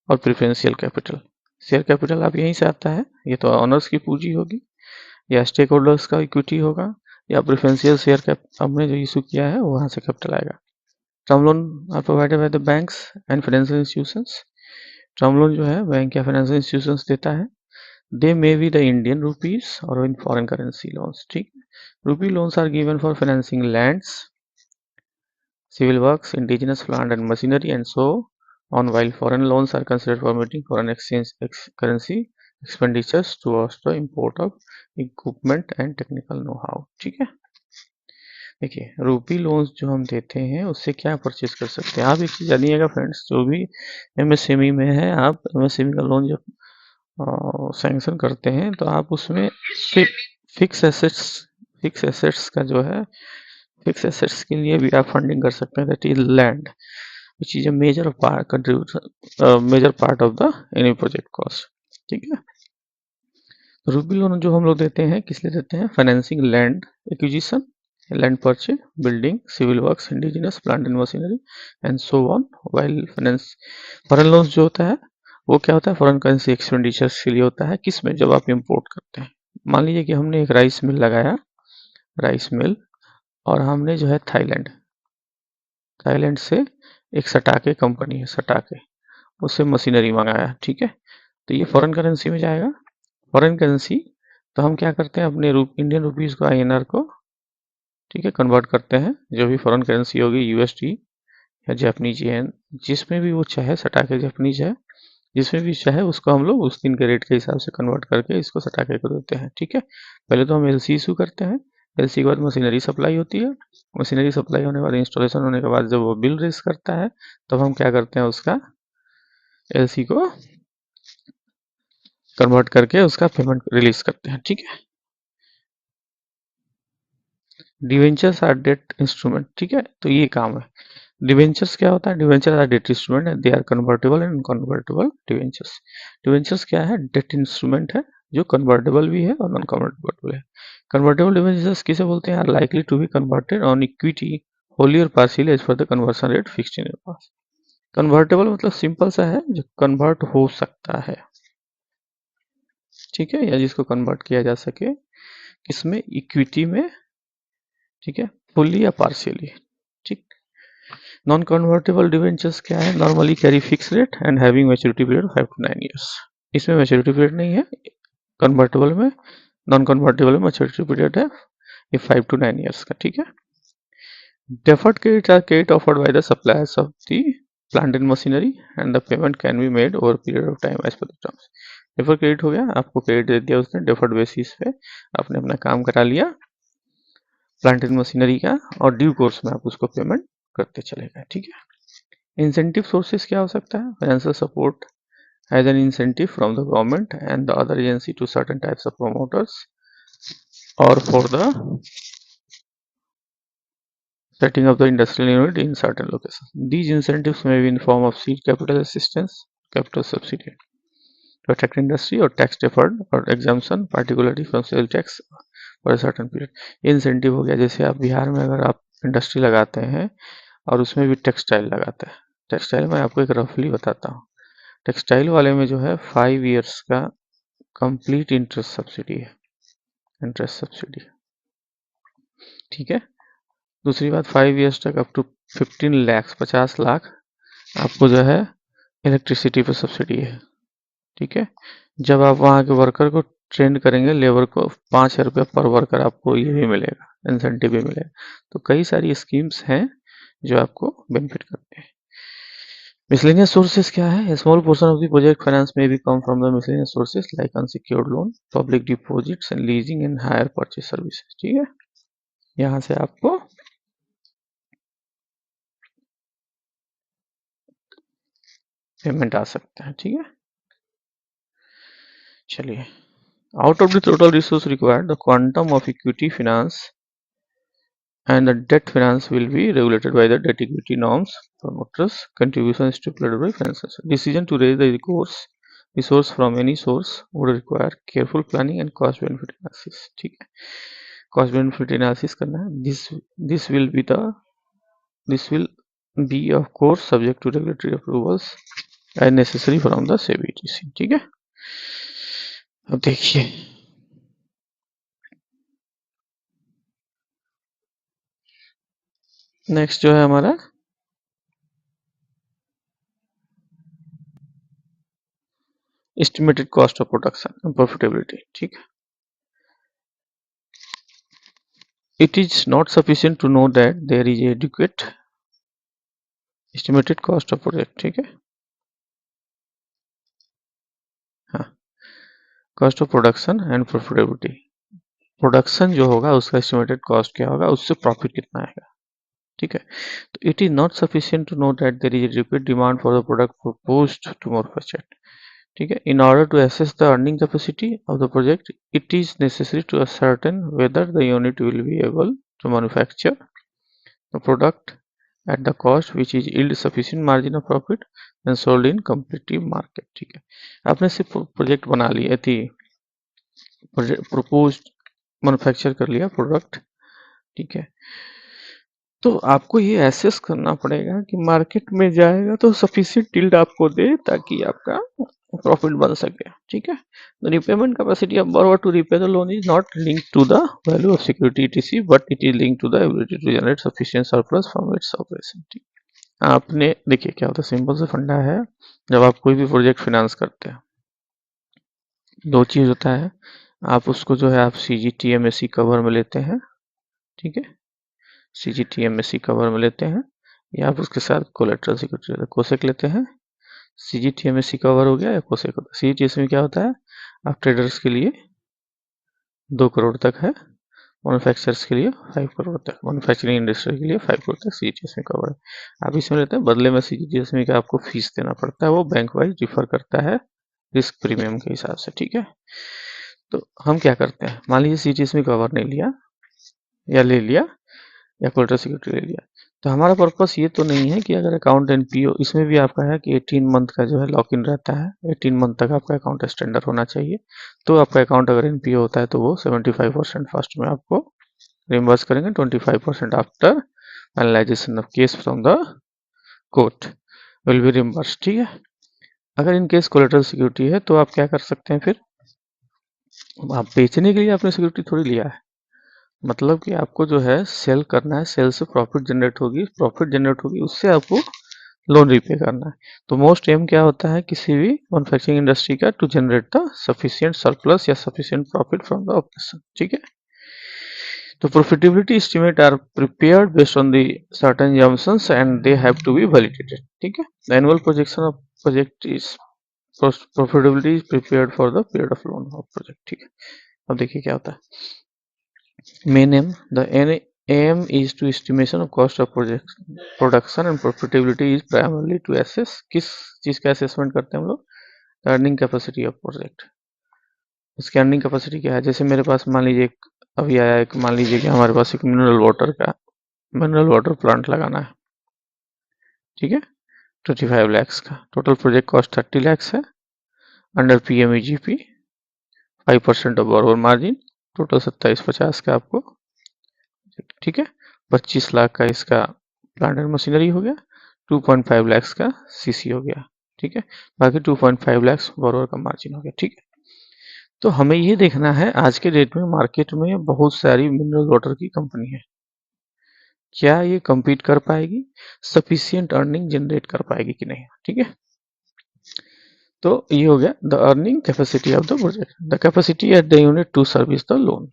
और प्रेफरेंशियल कैपिटल। शेयर कैपिटल आप यहीं से आता है, ये तो ऑनर्स की पूंजी होगी या स्टेक होल्डर्स का इक्विटी होगा या प्रेफरेंशियल शेयर कैप हमने जो इशू किया है वहां से कैपिटल आएगा। Term loan are provided by the banks and financial institutions. Term loan जो है बैंक या फाइनेंशियल इंस्टीट्यूशंस देता है। They may be the Indian rupees और इन फॉरेन करेंसी लोन्स, ठीक है। Rupee loans are given for financing lands, civil works, indigenous plant and machinery, and so on, while foreign loans are considered for meeting foreign exchange currency expenditures towards the import of equipment and technical know-how, ठीक है। देखिए रूपी loans जो हम देते हैं उससे क्या परचेज कर सकते हैं। आप एक चीज़ जानिएगा फ्रेंड्स, जो भी एमएसएमई में है, आप एमएसएमई का लोन जब सैंक्शन करते हैं तो आप उसमें फिक्स एसेट्स का जो है, फिक्स एसेट्स के लिए भी आप फंडिंग कर सकते हैं, that is land which is a major part of the any project cost, ठीक है। रूबी लोन जो हम लोग देते हैं किस लिए देते हैं, financing land acquisition, land purchase, building, civil works, indigenous plant and machinery and so on, while finance. Foreign loans जो होता है वो क्या होता है, फॉरेन करेंसी एक्सपेंडिचर्स के लिए होता है। किस में, जब आप इंपोर्ट करते हैं। मान लीजिए कि हमने एक राइस मिल लगाया, राइस मिल, और हमने जो है थाईलैंड से एक सटाके कंपनी है, सटाके, उससे मशीनरी मंगाया, ठीक है। तो ये फॉरेन करेंसी में जाएगा। फॉरेन करेंसी तो हम क्या करते हैं, अपने इंडियन रुपीज को आईएनआर को, ठीक है, कन्वर्ट करते हैं। जो भी फॉरेन करेंसी होगी, यूएसडी या जापानीज येन, जिसमें भी वो चाहे, सटाके जापानीज है, जिसमें भी चाहे उसको हम लोग उस दिन के रेट के हिसाब से कन्वर्ट करके इसको सटाके को देते हैं, ठीक है। पहले तो हम एलसी इशू करते हैं, एलसी के बाद मशीनरी सप्लाई होती है, मशीनरी सप्लाई होने के बाद, इंस्टॉलेशन होने के बाद जब वो बिल रेस करता है तब हम क्या करते हैं, उसका एलसी को कन्वर्ट करके उसका पेमेंट रिलीज करते हैं, ठीक है। डिवेंचर्स आर डेट इंस्ट्रूमेंट, ठीक है, तो ये काम है। डिवेंचर्स क्या होता है, debenture are debt instrument, they are convertible and convertible debentures. Debentures क्या है, डेट इंस्ट्रूमेंट है जो कन्वर्टेबल भी है और नॉन कन्वर्टेबल भी है। कन्वर्टेबल डिवेंचर्स किसे बोलते हैं, are likely to be converted on equity wholly और partially as per the conversion rate fixed in your pass. Convertible मतलब सिंपल सा है, जो कन्वर्ट हो सकता है, ठीक है, या जिसको कन्वर्ट किया जा सके, किसमें, इक्विटी में, ठीक है, फुल्ली या पार्शियली, ठीक। नॉन कन्वर्टेबल डिवेंचर्स क्या है, normally carry fix rate and having maturity period 5 to 9 years. इसमें मैच्योरिटी पीरियड नहीं है, कन्वर्टेबल में, नॉन कन्वर्टेबल में मैच्योरिटी पीरियड है ये 5 to 9 ईयर्स का, ठीक है। Deferred credit are credit offered by the suppliers of the plant and machinery and the payment can be made over period of time as per the terms. Deferred credit हो गया, आपको credit दे दिया उसने deferred basis पे, आपने अपना काम करा लिया प्लांट एंड मशीनरी का, और ड्यू कोर्स में आप उसको पेमेंट करते चले गए, ठीक है। इंसेंटिव सोर्सेस क्या हो सकता है, financial support as an incentive from the government and the other agency to certain types of promoters or for the setting up the industrial unit in certain locations. These incentives may be in form of seed capital assistance, capital subsidy to attract industry, or tax deferred or exemption, particularly from sales tax for a certain period. Incentive हो गया, जैसे आप बिहार में अगर आप industry लगाते हैं और उसमें भी टेक्सटाइल लगाते हैं, टेक्सटाइल में आपको एक रफली बताता हूँ, टेक्सटाइल वाले में जो है 5 ईयर्स का कंप्लीट इंटरेस्ट सब्सिडी है, इंटरेस्ट सब्सिडी, ठीक है। दूसरी बात, 5 ईयर्स तक अप टू 15 लाख, 50 लाख आपको जो है इलेक्ट्रिसिटी पर सब्सिडी है, ठीक है। जब आप वहाँ के वर्कर को ट्रेंड करेंगे, लेबर को, 5,000 रुपया पर वर्कर आपको ये भी मिलेगा, इंसेंटिव भी मिलेगा। तो कई सारी स्कीम्स हैं जो आपको बेनिफिट करते हैं। मिसलेनियस सोर्सेस क्या है, small portion of the project finance में भी come from the miscellaneous sources like unsecured loan, public deposits and leasing and hire purchase services, ठीक है। यहाँ से आपको पेमेंट आ सकता है, ठीक है। चलिए, out of the total resource required, the quantum of equity finance and the debt finance will be regulated by the debt equity norms. Promoters' contribution is stipulated by finances. Decision to raise the resource from any source would require careful planning and cost benefit analysis, ठीक है। Cost benefit analysis करना है। This will be of course subject to regulatory approvals as necessary from the SEBI etc. ठीक है, अब देखिए next जो है हमारा estimated cost of production and profitability. ठीक है, it is not sufficient to know that there is adequate estimated cost of project। ठीक है, हाँ, cost of production and profitability, production जो होगा उसका एस्टिमेटेड कॉस्ट क्या होगा, उससे प्रॉफिट कितना आएगा। ठीक है, तो it is not sufficient to know that there is repeat demand for the product proposed to manufacture. ठीक है, in order to assess the earning capacity of the project it is necessary to ascertain whether the unit will be able to manufacture the product at the cost which is yield sufficient margin of profit and sold in competitive market। ठीक है, आपने सिर्फ project बना लिया थी, proposed manufacture कर लिया product. ठीक है, तो आपको ये एसेस करना पड़ेगा कि मार्केट में जाएगा तो सफिशिएंट यील्ड आपको दे ताकि आपका प्रॉफिट बन सके। ठीक है, the repayment capacity of borrower to repay the loan is not linked to the value of security etc but it is linked to the ability to generate sufficient surplus from its operation. ठीक, आपने देखिए क्या होता है, simple से फंडा है, जब आप कोई भी प्रोजेक्ट फाइनेंस करते हैं दो चीज होता है, आप उसको जो है आप सीजीटीएमएसी कवर में लेते हैं। ठीक है, सीजीटीएमएसी कवर में लेते हैं या आप उसके साथ कोलेटरल सिक्योरिटी कोसेक लेते हैं। सीजीटीएमएसी कवर हो गया या कोसेक होता है। सीजीटीएमएसी में क्या होता है, आप ट्रेडर्स के लिए 2 करोड़ तक है, मैन्युफैक्चरर्स के लिए 5 करोड़ तक, मैन्युफैक्चरिंग इंडस्ट्री के लिए 5 करोड़ तक सीजीटीएस में कवर है। आप इसमें लेते हैं, बदले में सीजीटीएस में क्या आपको फीस देना पड़ता है, वो बैंक वाइज डिफर करता है रिस्क प्रीमियम के हिसाब से। ठीक है, तो हम क्या करते हैं, मान लीजिए सीजीटीएस में कवर नहीं लिया या ले लिया या कोलेटरल सिक्योरिटी ले लिया, तो हमारा पर्पस ये तो नहीं है कि अगर अकाउंट एनपीओ, इसमें भी आपका है कि 18 मंथ का जो है लॉक इन रहता है, 18 मंथ तक आपका अकाउंट स्टैंडर्ड होना चाहिए। तो आपका अकाउंट अगर एनपीओ होता है तो वो 75% फर्स्ट में आपको रिम्बर्स करेंगे, 25% after finalisation of case from the court will be reimburse. ठीक है, अगर इन केस कोलेटरल सिक्योरिटी है तो आप क्या कर सकते हैं, फिर आप बेचने के लिए आपने सिक्योरिटी थोड़ी लिया है, मतलब कि आपको जो है सेल करना है, सेल से प्रॉफिट जनरेट होगी, प्रॉफिट जनरेट होगी उससे आपको लोन रीपे करना है। तो मोस्ट एम क्या होता है किसी भी मैन्युफैक्चरिंग इंडस्ट्री का, to generate the sufficient surplus या sufficient profit from the operation. ठीक है, तो profitability estimate are prepared based on the certain assumptions and they have to be validated। ठीक है, the annual projection of project is profitability is prepared for the period of loan of project। ठीक है, अब देखिए क्या होता है, main aim, the aim is to estimation of cost of project production and profitability is primarily to assess, किस चीज का assessment करते हैं हम लोग, earning capacity of project। इसकी अर्निंग कैपेसिटी क्या है, जैसे मेरे पास मान लीजिए अभी आया एक, मान लीजिए कि हमारे पास एक मिनरल वाटर प्लांट लगाना है। ठीक है, 25 लैक्स का टोटल प्रोजेक्ट कॉस्ट 30 लैक्स है, under PMEGP 5% of borrower margin, total 2750 का आपको। ठीक है, 25 लाख का इसका प्लांट एंड मशीनरी हो गया, 2.5 लैक्स का सीसी हो गया। ठीक है, बाकी 2.5 लैक्स बोरोवर का मार्जिन हो गया। ठीक है, तो हमें ये देखना है आज के डेट में मार्केट में बहुत सारी मिनरल वाटर की कंपनी है, क्या ये compete कर पाएगी, सफिशियंट अर्निंग जनरेट कर पाएगी कि नहीं। ठीक है, तो ये हो गया the earning capacity of the project, the capacity at the unit to service the loan,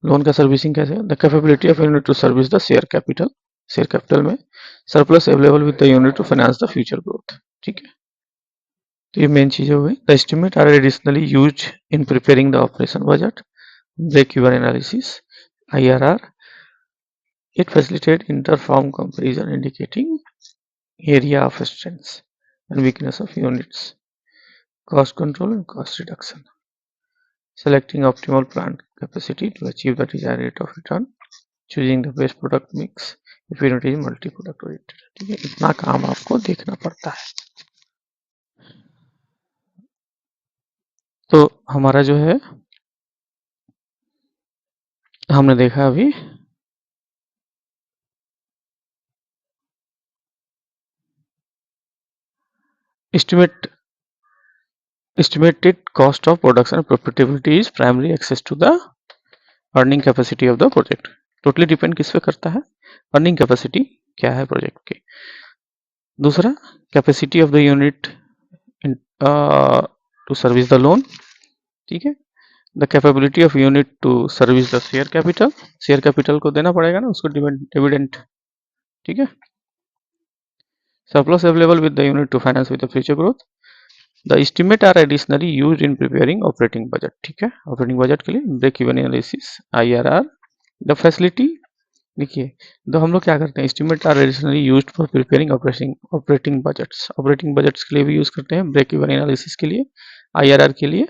loan का सर्विसिंग कैसे है, the capability of unit to service the share capital में surplus available with the unit to finance the future growth. ठीक है, तो ये main चीज हो गई। The estimate are additionally used in preparing the operation budget, break even analysis, IRR। It facilitates inter-firm comparison indicating area of strengths and weakness of units, cost control and cost reduction, selecting optimal plant capacity to achieve the desired rate of return, choosing the best product mix if unit is multi-product oriented। ठीक है, इतना काम आपको देखना पड़ता है। तो हमारा जो है हमने देखा अभी estimated cost of production and profitability is primary access to the earning capacity of the project. Totally depend किस पे करता है, अर्निंग कैपेसिटी क्या है प्रोजेक्ट की। दूसरा, capacity of the unit to service the loan, ठीक है। The capability of unit to service the share capital को देना पड़ेगा ना उसको डिविडेंड, ठीक है। Surplus available with the unit to finance with the future growth. The estimate are additionally used in preparing operating budget, ठीक है। ऑपरेटिंग बजट के लिए break even analysis, IRR। The facility, देखिए तो हम लोग क्या करते हैं, estimate are additionally used for preparing operating budgets के लिए भी यूज करते हैं, ब्रेक इवन एनालिसिस के लिए, IRR के लिए।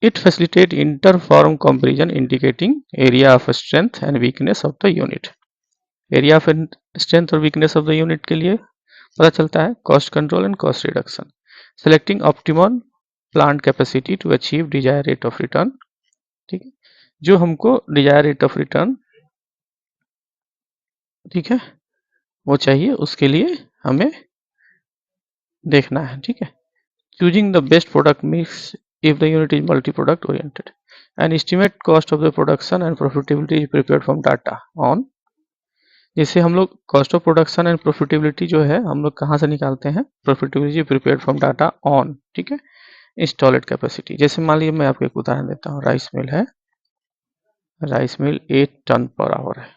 It facilitate inter firm comparison indicating area of strength and weakness of the unit. Area of strength और वीकनेस ऑफ द यूनिट के लिए पता चलता है, cost control and cost reduction, selecting optimum plant capacity to achieve desire rate of return, ठीक है। जो हमको डिजायर रेट ऑफ रिटर्न, ठीक है, वो चाहिए, उसके लिए हमें देखना है, ठीक है। Choosing the best product mix if the unit is multi-product oriented, and estimate cost of the production and profitability is prepared from data on। जैसे हम लोग cost of production and profitability जो है हम लोग कहाँ से निकालते हैं, profitability prepared from data on, ठीक है, इंस्टॉलेड कैपेसिटी। जैसे मान लीजिए मैं आपको एक उदाहरण देता हूँ, राइस मिल है, rice mill 8 ton per hour है,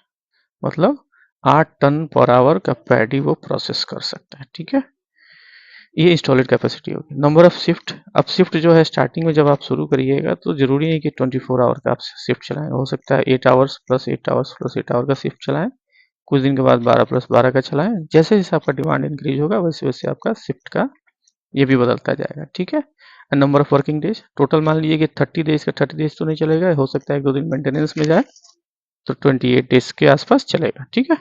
मतलब 8 टन पर आवर का पैडी वो प्रोसेस कर सकता है, ठीक है। ये इंस्टॉलेड कैपेसिटी होगी। नंबर ऑफ शिफ्ट, अब शिफ्ट जो है स्टार्टिंग में जब आप शुरू करिएगा तो जरूरी नहीं कि 24 आवर का आप शिफ्ट चलाएं, हो सकता है 8 hours plus 8 hours plus 8 hour का शिफ्ट चलाएं, कुछ दिन के बाद 12 प्लस 12 का चलाएं। जैसे जैसे आपका डिमांड इंक्रीज होगा वैसे वैसे आपका शिफ्ट का ये भी बदलता जाएगा, ठीक है। Number of working days, total मान लीजिए कि 30 डेज का 30 डेज तो नहीं चलेगा, हो सकता है 1-2 दिन मेंटेनेंस में जाए तो 28 डेज के आसपास चलेगा, ठीक है।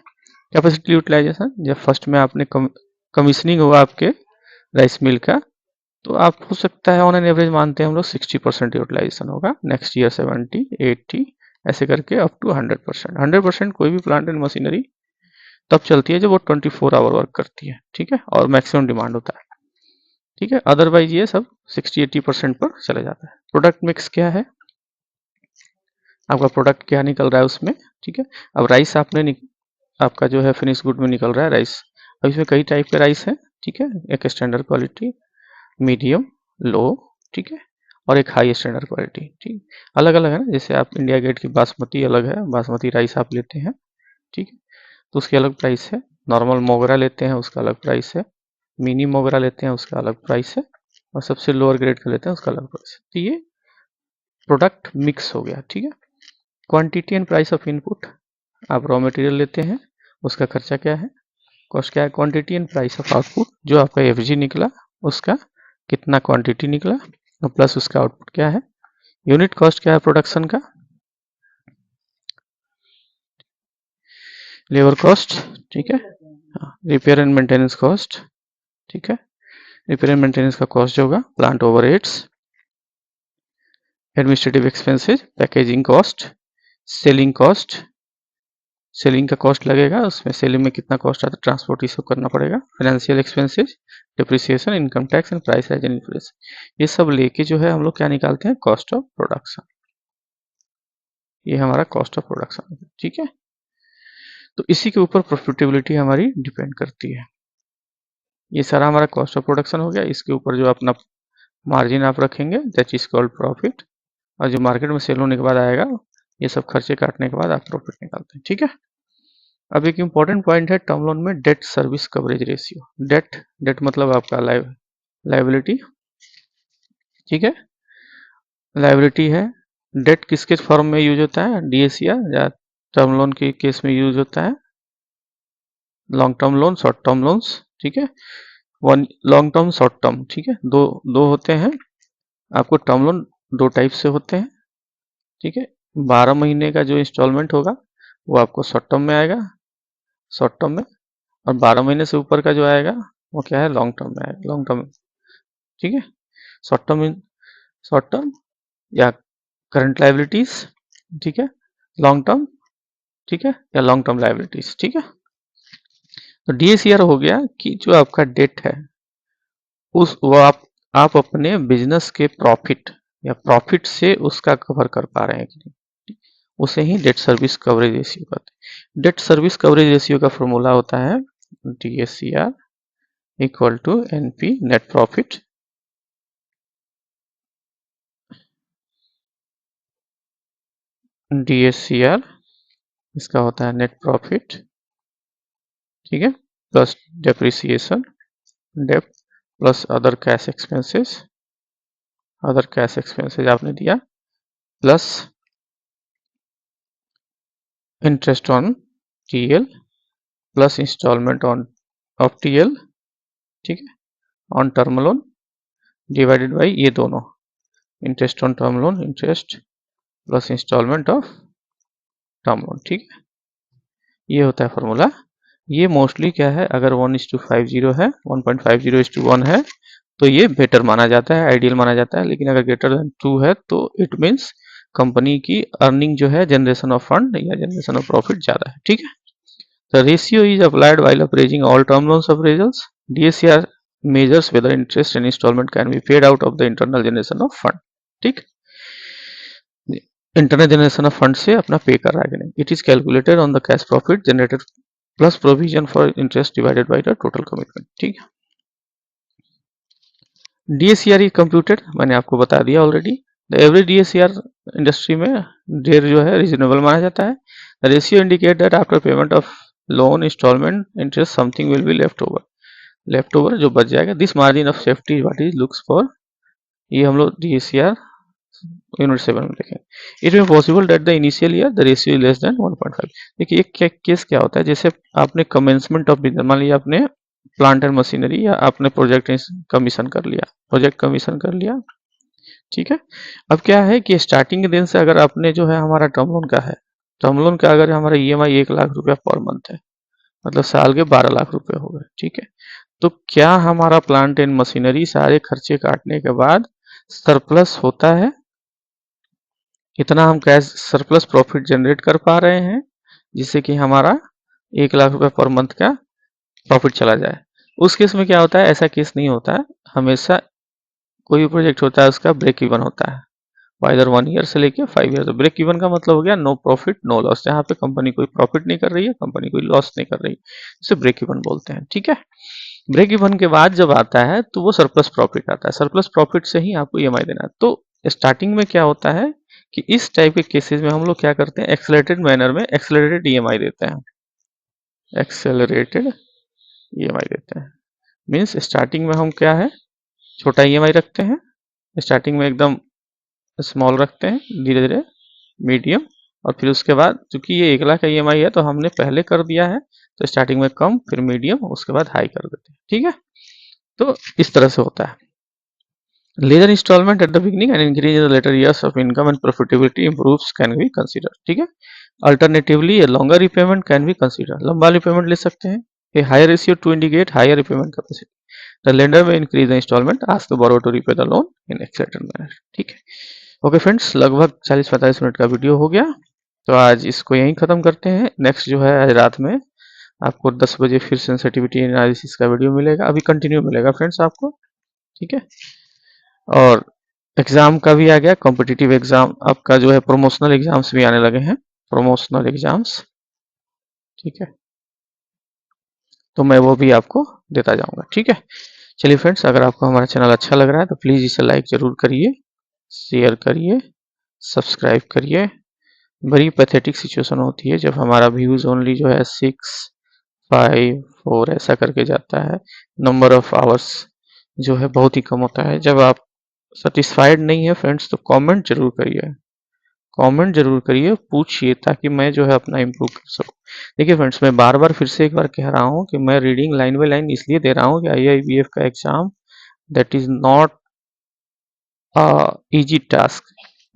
कैपेसिटी यूटिलाइजेशन, जब फर्स्ट में आपने कमीशनिंग हुआ आपके राइस मिल का, तो आप हो सकता है ऑन एन एवरेज मानते हैं हम लोग 60% यूटिलाइजेशन होगा, नेक्स्ट ईयर 70, 80 ऐसे करके अप टू 100%। 100% कोई भी प्लांट एंड मशीनरी तब चलती है जब वो 24 आवर वर्क करती है, ठीक है, और मैक्सिमम डिमांड होता है, ठीक है। अदरवाइज ये सब 60-80% पर चले जाता है। प्रोडक्ट मिक्स क्या है, आपका प्रोडक्ट क्या निकल रहा है उसमें, ठीक है। अब राइस आपका जो है फिनिश गुड में निकल रहा है राइस। अब इसमें कई टाइप के राइस है, ठीक है, एक स्टैंडर्ड क्वालिटी, मीडियम, लो, ठीक है, और एक हाई स्टैंडर्ड क्वालिटी, ठीक, अलग अलग है ना। जैसे आप इंडिया गेट की बासमती अलग है, बासमती राइस आप लेते हैं, ठीक है, तो उसकी अलग प्राइस है। नॉर्मल मोगरा लेते हैं उसका अलग प्राइस है, मिनी मोगरा लेते हैं उसका अलग प्राइस है, और सबसे लोअर ग्रेड का लेते हैं उसका अलग प्राइस है। तो ये प्रोडक्ट मिक्स हो गया, ठीक है। Quantity and price of input, आप रॉ मटेरियल लेते हैं उसका खर्चा क्या है, कॉस्ट क्या है। Quantity and price of output, जो आपका FG निकला उसका कितना क्वांटिटी निकला और प्लस उसका आउटपुट क्या है। यूनिट कॉस्ट क्या है प्रोडक्शन का, लेबर कॉस्ट, ठीक है, रिपेयर एंड मेंटेनेंस कॉस्ट, ठीक है, रिपेयर एंड मेंटेनेंस का कॉस्ट जो होगा, plant overheads, administrative expenses, packaging cost, selling cost, selling का कॉस्ट लगेगा, उसमें सेलिंग में कितना कॉस्ट आता है, ट्रांसपोर्ट इशू करना पड़ेगा, financial expenses, depreciation, income tax and price rise and inflation. ये सब लेके जो है हम लोग क्या निकालते हैं, कॉस्ट ऑफ प्रोडक्शन। ये हमारा कॉस्ट ऑफ प्रोडक्शन, ठीक है। तो इसी के ऊपर प्रॉफिटेबिलिटी हमारी डिपेंड करती है। ये सारा हमारा कॉस्ट ऑफ प्रोडक्शन हो गया। इसके ऊपर जो अपना मार्जिन आप रखेंगे दैट इज कॉल्ड प्रॉफिट, और जो मार्केट में सेल होने के बाद आएगा, ये सब खर्चे काटने के बाद आप प्रॉफिट निकालते हैं, ठीक है। अब एक इंपॉर्टेंट पॉइंट है टर्म लोन में, debt service coverage ratio. Debt मतलब आपका लाइबिलिटी, ठीक है, लाइबिलिटी है। डेट किसके फॉर्म में यूज होता है, DSCR या टर्म लोन के केस में यूज होता है, long term loan, short term loans, ठीक है। One long term, short term, ठीक है, दो दो होते हैं। आपको टर्म लोन दो टाइप से होते हैं, ठीक है। 12 महीने का जो इंस्टॉलमेंट होगा वो आपको शॉर्ट टर्म में आएगा, शॉर्ट टर्म में, और 12 महीने से ऊपर का जो आएगा वो क्या है, लॉन्ग टर्म में आएगा, लॉन्ग टर्म, ठीक है। शॉर्ट टर्म या करंट लाइबिलिटीज, ठीक है, लॉन्ग टर्म, ठीक है, या लॉन्ग टर्म लायबिलिटीज, ठीक है। तो DSCR हो गया कि जो आपका डेट है उस वो आप अपने बिजनेस के प्रॉफिट या प्रॉफिट से उसका कवर कर पा रहे हैं कि नहीं, उसे ही डेट सर्विस कवरेज रेशियो कहते हैं। डेट सर्विस कवरेज रेशियो का फॉर्मूला होता है DSCR equal to NP net profit DSCR इसका होता है नेट प्रॉफिट, ठीक है, प्लस डेप्रिसिएशन डेप्ट प्लस अदर कैश एक्सपेंसेस आपने दिया plus interest on TL plus instalment on of TL, ठीक है, on term loan divided by ये दोनों interest on term loan interest plus instalment of term loan, ठीक है, ये होता है फॉर्मूला। ये मोस्टली क्या है, अगर 1:50 है 1.50:1 है तो ये बेटर माना जाता है, आइडियल माना जाता है, लेकिन अगर ग्रेटर देन 2 है तो इट मीन्स कंपनी की अर्निंग जो है जनरेशन ऑफ फंड या जनरेशन ऑफ प्रॉफिट ज़्यादा है, ठीक है। The ratio is applied while appraising all term loans appraisals. DSCR measures whether interest and installment can be paid out of the internal generation of fund. ठीक, internal generation of fund से अपना pay कर रहा है कि नहीं। It is calculated on the cash profit generated plus provision for interest divided by the total commitment, ठीक है। DSCR इज कंप्यूटेड, मैंने आपको बता दिया already. The average DSCR industry में डेर जो है रीजनेबल माना जाता है। The ratio indicate that after payment of loan instalment interest something will be left over जो बच जाएगा। This margin of safety what is looks for, ये हम लोग DSCR यूनिट 7 में देखेंगे। इट में possible that the initial year the ratio is less then 1.5। देखिए एक केस क्या होता है, जैसे आपने कमेंसमेंट ऑफ बिजनेस, मान लीजिए आपने प्लांट एंड मशीनरी या आपने प्रोजेक्ट कमीशन कर लिया, ठीक है। अब क्या है कि स्टार्टिंग के दिन से अगर आपने जो है हमारा टर्म लोन का अगर हमारा EMI 1 लाख रुपया पर मंथ है, मतलब साल के 12 लाख रुपए हो गए, ठीक है। तो क्या हमारा प्लांट एंड मशीनरी सारे खर्चे काटने के बाद सरप्लस होता है, इतना हम कैश सरप्लस प्रॉफिट जनरेट कर पा रहे हैं जिससे कि हमारा 1 लाख रुपए पर मंथ का प्रॉफिट चला जाए। उस केस में क्या होता है, ऐसा केस नहीं होता है, हमेशा कोई भी प्रोजेक्ट होता है उसका ब्रेक इवन होता है, इधर 1 ईयर से लेके 5 ईयर। तो ब्रेक इवन का मतलब हो गया नो प्रॉफिट नो लॉस, जहाँ पे कंपनी कोई प्रॉफिट नहीं कर रही है, कंपनी कोई लॉस नहीं कर रही है, इसे ब्रेक इवन बोलते हैं, ठीक है। ब्रेक इवन के बाद जब आता है तो वो सरप्लस प्रॉफिट आता है, सरप्लस प्रॉफिट से ही आपको EMI देना है। तो स्टार्टिंग में क्या होता है कि इस टाइप के केसेस में हम लोग क्या करते हैं, एक्सेलरेटेड मैनर में एक्सेलरेटेड EMI देते हैं, एक्सेलरेटेड EMI देते हैं। मीन्स स्टार्टिंग में हम क्या है, छोटा EMI रखते हैं, स्टार्टिंग में एकदम स्मॉल रखते हैं, धीरे धीरे मीडियम, और फिर उसके बाद चूंकि ये 1 लाख का EMI है तो हमने पहले कर दिया है, तो स्टार्टिंग में कम फिर मीडियम उसके बाद हाई कर देते हैं, ठीक है। तो इस तरह से होता है। Lesser instalment at the beginning and increase in the later years of income and profitability improves can be consider, ठीक है। Alternatively longer repayment can be consider, लंबा रिपेमेंट ले सकते हैं। A higher ratio to indicate higher repayment capacity, the lender में increase the instalment ask the borrower to repay the loan in accelerated manner, ठीक है। Okay friends, लगभग 40-45 minute का video हो गया, तो आज इसको यहीं ख़त्म करते हैं। नेक्स्ट जो है आज रात में आपको 10 बजे फिर सेंसिटिविटी एनालिसिस का वीडियो मिलेगा, अभी कंटिन्यू मिलेगा फ्रेंड्स आपको, ठीक है। और एग्ज़ाम का भी आ गया, कॉम्पिटिटिव एग्ज़ाम आपका जो है, प्रमोशनल एग्ज़ाम्स भी आने लगे हैं, प्रमोशनल एग्ज़ाम्स, ठीक है, तो मैं वो भी आपको देता जाऊंगा, ठीक है। चलिए फ्रेंड्स, अगर आपको हमारा चैनल अच्छा लग रहा है तो प्लीज़ इसे लाइक ज़रूर करिए, शेयर करिए, सब्सक्राइब करिए। बड़ी पैथेटिक सिचुएशन होती है जब हमारा व्यूज़ ओनली जो है 6, 5, 4 ऐसा करके जाता है, नंबर ऑफ आवर्स जो है बहुत ही कम होता है। जब आप सेटिस्फाइड नहीं है फ्रेंड्स तो कमेंट जरूर करिए, पूछिए, ताकि मैं जो है अपना इम्प्रूव कर सकूं। देखिए फ्रेंड्स, मैं बार बार फिर से एक बार कह रहा हूं कि मैं रीडिंग लाइन बाय लाइन इसलिए दे रहा हूं कि IIBF का exam that is not easy task,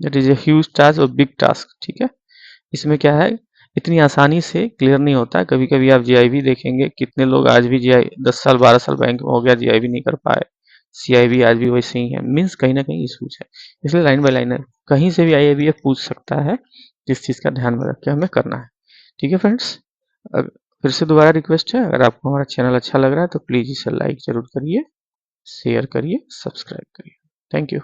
that is a huge task और बिग टास्क, ठीक है। इसमें क्या है, इतनी आसानी से क्लियर नहीं होता। कभी कभी आप GIB देखेंगे, कितने लोग आज भी GI 10 साल 12 साल बैंक में हो गया, GIB नहीं कर पाए, CIB आज भी वैसे ही है, मीन्स कहीं ना कहीं इशूज है। इसलिए लाइन बाय लाइन है, कहीं से भी IIBF पूछ सकता है किस चीज़ का ध्यान में रख के हमें करना है। ठीक है फ्रेंड्स, फिर से दोबारा रिक्वेस्ट है, अगर आपको हमारा चैनल अच्छा लग रहा है तो प्लीज़ इसे लाइक ज़रूर करिए, शेयर करिए, सब्सक्राइब करिए। Thank you.